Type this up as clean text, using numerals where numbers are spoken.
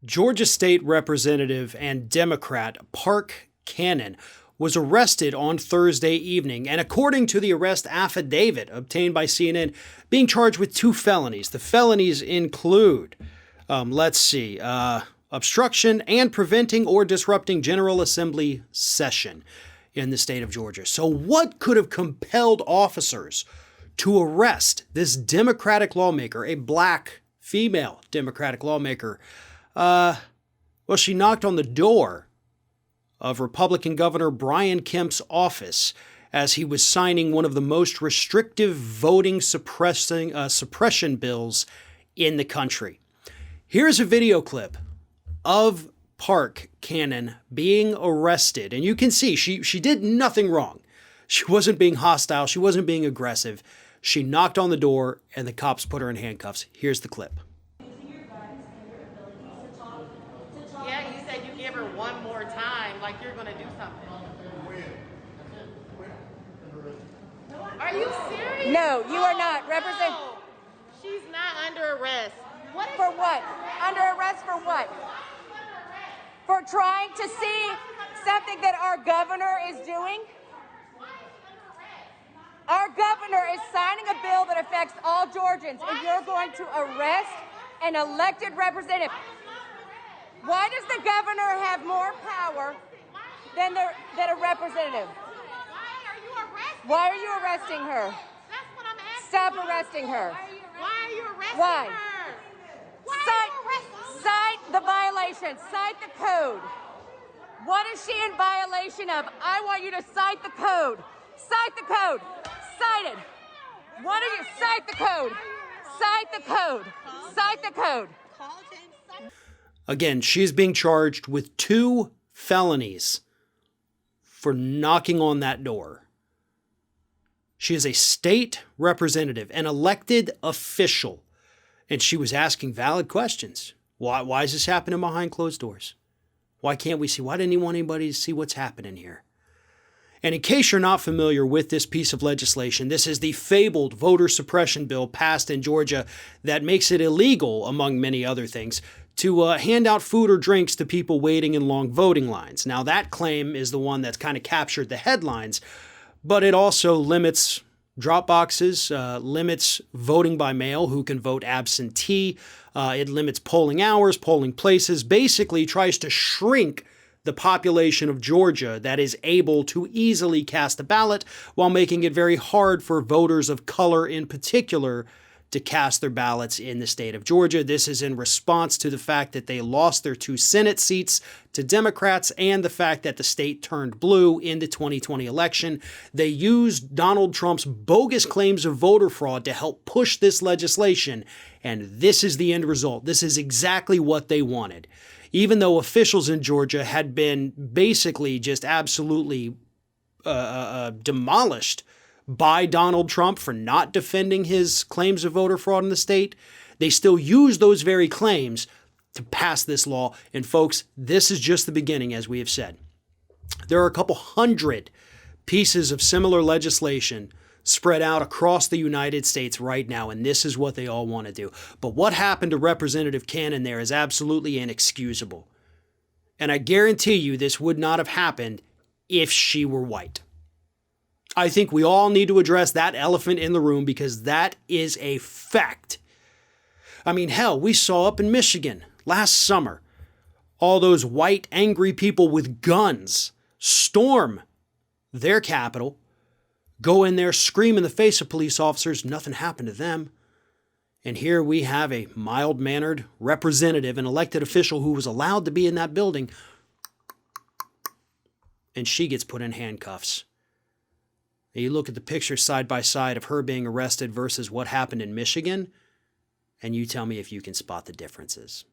Georgia State Representative and Democrat Park Cannon was arrested on Thursday evening, and according to the arrest affidavit obtained by CNN, being charged with 2 felonies. The felonies include, obstruction and preventing or disrupting General Assembly session in the state of Georgia. So what could have compelled officers to arrest this Democratic lawmaker, a black female Democratic lawmaker? Well, she knocked on the door of Republican Governor Brian Kemp's office as he was signing one of the most restrictive voting suppression bills in the country. Here's a video clip of Park Cannon being arrested, and you can see she did nothing wrong. She wasn't being hostile. She wasn't being aggressive. She knocked on the door, and the cops put her in handcuffs. Here's the clip. Yeah, you said you give her one more time, like you're going to do something. Are you serious? No, you are not. No. She's not under arrest. For what? Under arrest for what? For trying to see something that our governor is doing? Our governor is signing a bill that affects all Georgians, and you're going to arrest an elected representative. Why does the governor have more power than a representative? Why are you arresting her? That's what I'm asking. Stop arresting her. Why are you arresting Why? her? Cite the violation. Cite the code. What is she in violation of? I want you to cite the code. Cite the code. Cite it. What are you? Cite the code. Cite the code. Cite the code. Again, she's being charged with 2 felonies for knocking on that door. She is a state representative, an elected official, and she was asking valid questions. Why is this happening behind closed doors? Why can't we see? Why didn't he want anybody to see what's happening here? And in case you're not familiar with this piece of legislation, this is the fabled voter suppression bill passed in Georgia that makes it illegal, among many other things, to hand out food or drinks to people waiting in long voting lines. Now, that claim is the one that's kind of captured the headlines, but it also limits drop boxes, limits voting by mail, who can vote absentee. It limits polling hours, polling places, basically tries to shrink the population of Georgia that is able to easily cast a ballot while making it very hard for voters of color in particular to cast their ballots in the state of Georgia. This is in response to the fact that they lost their 2 Senate seats to Democrats and the fact that the state turned blue in the 2020 election. They used Donald Trump's bogus claims of voter fraud to help push this legislation, and this is the end result. This is exactly what they wanted. Even though officials in Georgia had been basically just absolutely demolished by Donald Trump for not defending his claims of voter fraud in the state, they still use those very claims to pass this law. And folks, this is just the beginning, as we have said. There are a couple hundred pieces of similar legislation spread out across the United States right now, and this is what they all want to do. But what happened to Representative Cannon there is absolutely inexcusable. And I guarantee you this would not have happened if she were white. I think we all need to address that elephant in the room because that is a fact. I mean, hell, we saw up in Michigan last summer all those white angry people with guns storm their capital, go in there, scream in the face of police officers, nothing happened to them. And here we have a mild-mannered representative, an elected official who was allowed to be in that building, and she gets put in handcuffs. You look at the picture side by side of her being arrested versus what happened in Michigan, and you tell me if you can spot the differences.